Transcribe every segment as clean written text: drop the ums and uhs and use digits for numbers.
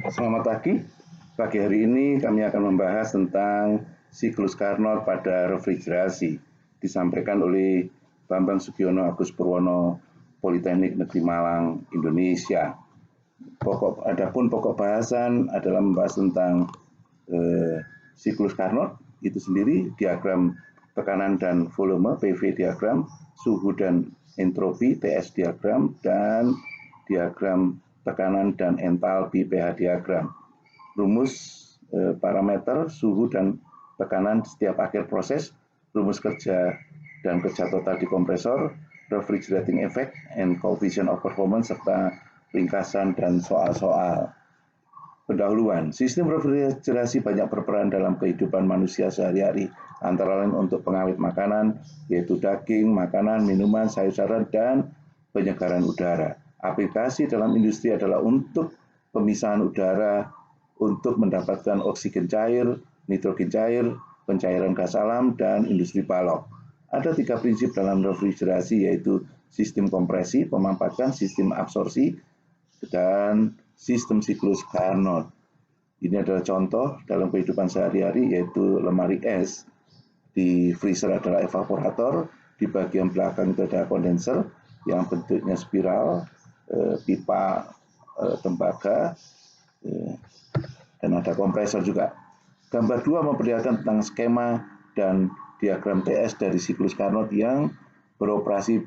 Selamat pagi. Pagi hari ini kami akan membahas tentang siklus Carnot pada refrigerasi. Disampaikan oleh Bambang Sugiono Agus Purwono, Politeknik Negeri Malang, Indonesia. Adapun pokok bahasan adalah membahas tentang siklus Carnot itu sendiri, diagram tekanan dan volume PV diagram, suhu dan entropi TS diagram, dan diagram tekanan dan entalpi pH diagram. Rumus parameter suhu dan tekanan setiap akhir proses, rumus kerja dan kerja total di kompresor, refrigerating effect and coefficient of performance, serta ringkasan dan soal-soal. Pendahuluan, sistem refrigerasi banyak berperan dalam kehidupan manusia sehari-hari, antara lain untuk pengawet makanan, yaitu daging, makanan, minuman, sayur-sayuran, dan penyegaran udara. Aplikasi dalam industri adalah untuk pemisahan udara, untuk mendapatkan oksigen cair, nitrogen cair, pencairan gas alam, dan industri balok. Ada 3 prinsip dalam refrigerasi, yaitu sistem kompresi, pemampatan, sistem absorpsi, dan sistem siklus Carnot. Ini adalah contoh dalam kehidupan sehari-hari, yaitu lemari es. Di freezer adalah evaporator, di bagian belakang itu ada kondenser yang bentuknya spiral, pipa tembaga, dan ada kompresor juga. Gambar 2 memperlihatkan tentang skema dan diagram TS dari siklus Carnot yang beroperasi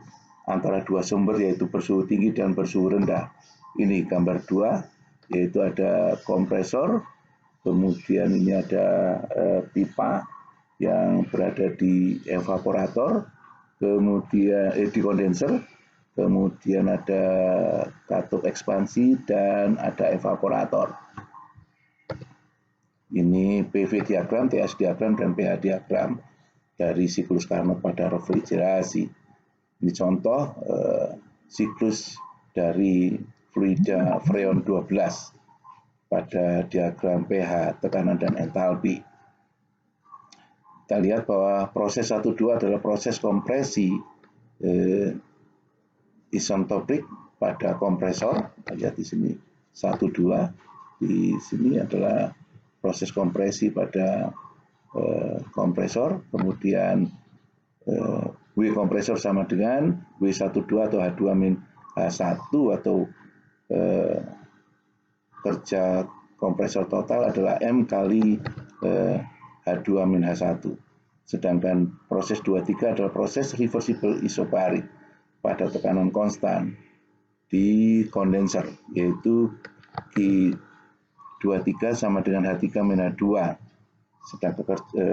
antara 2 sumber, yaitu bersuhu tinggi dan bersuhu rendah. Ini gambar 2, yaitu ada kompresor, kemudian ini ada pipa yang berada di evaporator, kemudian di kondenser, kemudian ada katup ekspansi, dan ada evaporator. Ini PV diagram, TS diagram, dan pH diagram dari siklus Carnot pada refrigerasi. Ini contoh siklus dari fluida Freon 12 pada diagram pH, tekanan, dan entalpi. Kita lihat bahwa proses 1-2 adalah proses kompresi isentropik pada kompresor. Lihat di sini 1-2, di sini adalah proses kompresi pada kompresor, kemudian W kompresor sama dengan W12 atau H2-H1, atau kerja kompresor total adalah M kali H2-H1. Sedangkan proses 2-3 adalah proses reversible isobarik pada tekanan konstan di kondenser, yaitu Q23 sama dengan H3-H2. Sedangkan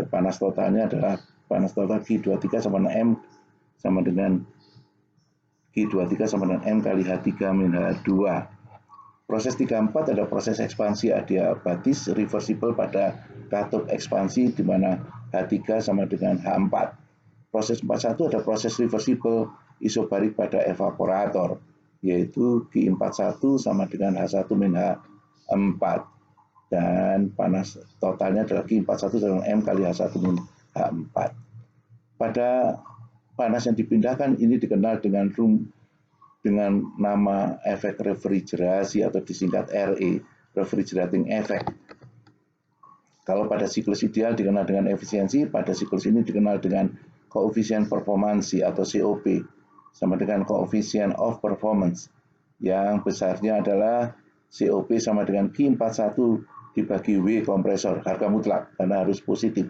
panas totalnya adalah panas total Q23 sama dengan M sama dengan Q23 sama dengan M kali H3-H2. Proses 3-4 adalah proses ekspansi adiabatis reversible pada katup ekspansi, di mana H3 sama dengan H4. Proses 41 adalah proses reversible isobarik pada evaporator, yaitu Q41 sama dengan H1-H4. Dan panas totalnya adalah Q41 dengan M kali H1-H4. Pada panas yang dipindahkan ini dikenal dengan nama efek refrigerasi atau disingkat RE, refrigerating effect. Kalau pada siklus ideal dikenal dengan efisiensi, pada siklus ini dikenal dengan koefisien performansi atau COP, sama dengan koefisien of performance, yang besarnya adalah COP sama dengan Q41 dibagi W kompresor, harga mutlak karena harus positif,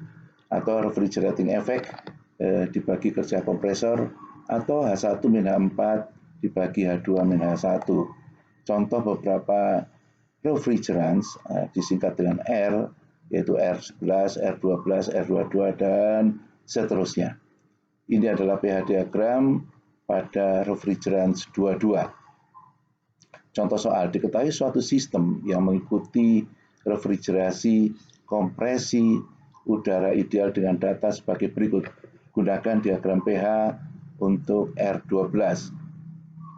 atau refrigerating effect dibagi kerja kompresor, atau H1-H4 dibagi H2-H1. Contoh beberapa refrigerants disingkat dengan R, yaitu R11, R12, R22, dan seterusnya. Ini adalah pH diagram pada refrigerants 22. Contoh soal, diketahui suatu sistem yang mengikuti refrigerasi kompresi udara ideal dengan data sebagai berikut. Gunakan diagram pH untuk R12.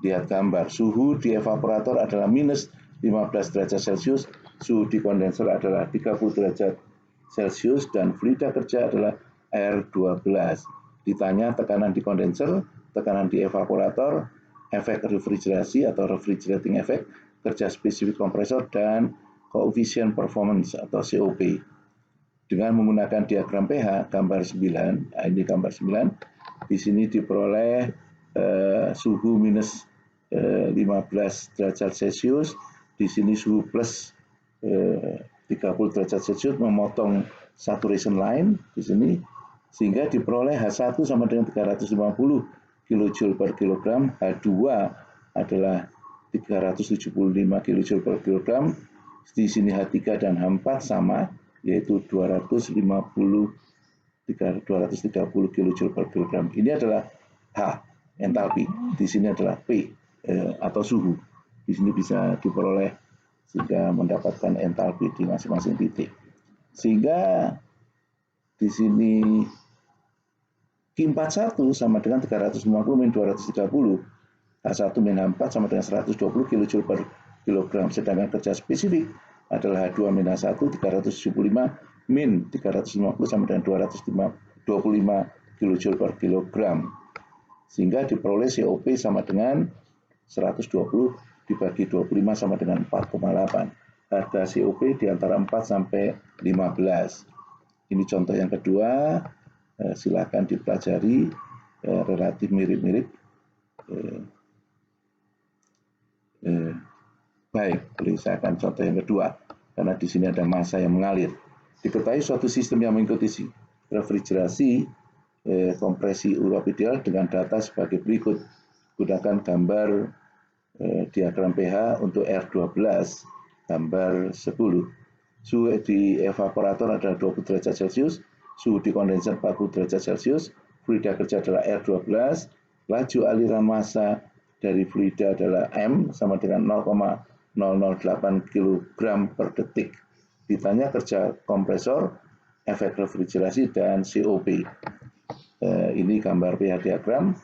Lihat gambar, suhu di evaporator adalah minus 15 derajat Celcius, suhu di kondenser adalah 30 derajat Celcius, dan fluida kerja adalah R12. Ditanya tekanan di kondenser, tekanan di evaporator, efek refrigerasi atau refrigerating effect, kerja spesifik kompresor, dan Coefficient Performance atau COP. Dengan menggunakan diagram pH gambar 9, nah ini gambar 9, di sini diperoleh suhu minus 15 derajat Celcius, di sini suhu plus 30 derajat Celcius, memotong saturation line di sini, sehingga diperoleh H1 sama dengan 350 kJ per kilogram, H2 adalah 375 kJ per kilogram, di sini H3 dan H4 sama, yaitu 230 kJ per kilogram. Ini adalah H, entalpi. Di sini adalah P, atau suhu. Di sini bisa diperoleh sehingga mendapatkan entalpi di masing-masing titik. Sehingga di sini Q41 sama dengan 350 min 230, H1 min H4 sama dengan 120 kJ per kilogram. Sedangkan kerja spesifik adalah H2 min H1 375 min 350 sama dengan 225 kJ per kilogram. Sehingga diperoleh COP sama dengan 120 dibagi 25 sama dengan 4,8. Harga COP di antara 4 sampai 15. Ini contoh yang kedua, silakan dipelajari, relatif mirip-mirip. Baik, saya akan contoh yang kedua, karena di sini ada massa yang mengalir. Diketahui suatu sistem yang mengikuti refrigerasi kompresi uap ideal dengan data sebagai berikut. Gunakan gambar diagram pH untuk R12, gambar 10. Suhu di evaporator adalah 20 derajat Celcius, suhu di kondenser 40 derajat Celcius, fluida kerja adalah R12, laju aliran massa dari fluida adalah M sama dengan 0,008 kg per detik. Ditanya kerja kompresor, efek refrigerasi, dan COP. Ini gambar pH diagram.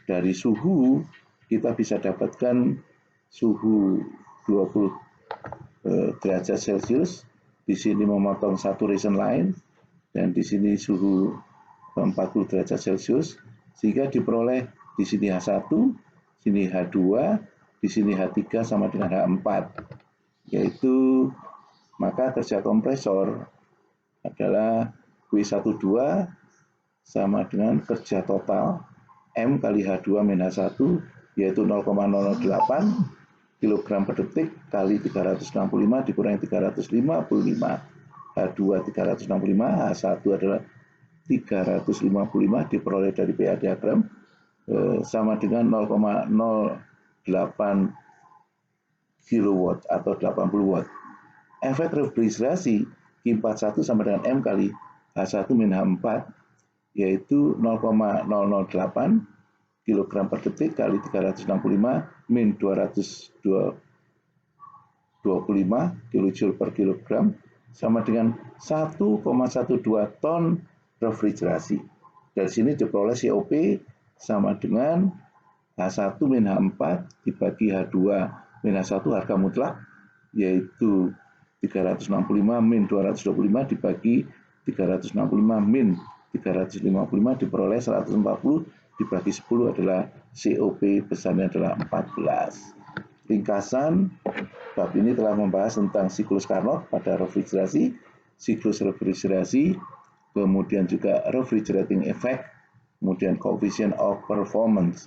Dari suhu kita bisa dapatkan suhu 20 derajat Celcius. Di sini memotong saturation line, dan di sini suhu 40 derajat Celcius, sehingga diperoleh di sini H1, sini H2, di sini H3 sama dengan H4, yaitu maka kerja kompresor adalah W12 sama dengan kerja total M kali H2 min H1, yaitu 0,008 kg per detik kali 365 dikurangi 355, H2 365, H1 adalah 355 diperoleh dari pH diagram sama dengan 0,08 kW atau 80 watt. Efek refrigerasi Q41 sama dengan M kali H1 min H4, yaitu 0,008 kg per detik kali 365 min 225 kJ per kilogram sama dengan 1,12 ton refrigerasi. Dari sini diperoleh COP sama dengan H1 min H4 dibagi H2 min H1 harga mutlak, yaitu 365 min 225 dibagi 365 min 355 diperoleh 140 dibagi 10 adalah COP besarnya adalah 14. Ringkasan, bab ini telah membahas tentang siklus Carnot pada refrigerasi, siklus refrigerasi, kemudian juga refrigerating effect, kemudian coefficient of performance.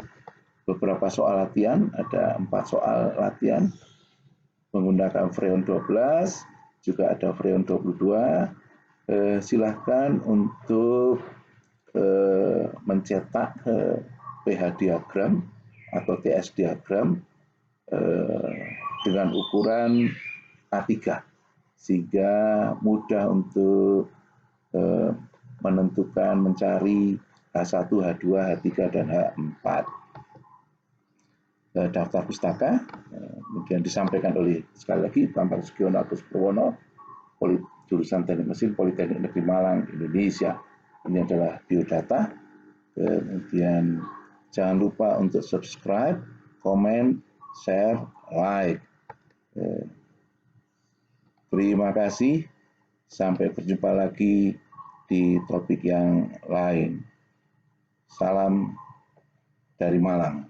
Beberapa soal latihan, ada 4 soal latihan menggunakan Freon 12, juga ada Freon 22. Silahkan untuk mencetak pH diagram atau TS diagram dengan ukuran A3 sehingga mudah untuk menentukan, mencari H1, H2, H3, dan H4. Daftar pustaka kemudian disampaikan oleh sekali lagi Bambang Sugiono Agus Purwono, jurusan Teknik Mesin Politeknik Negeri Malang, Indonesia. Ini adalah biodata. Kemudian jangan lupa untuk subscribe, komen, share, like. Terima kasih. Sampai berjumpa lagi di topik yang lain. Salam dari Malang.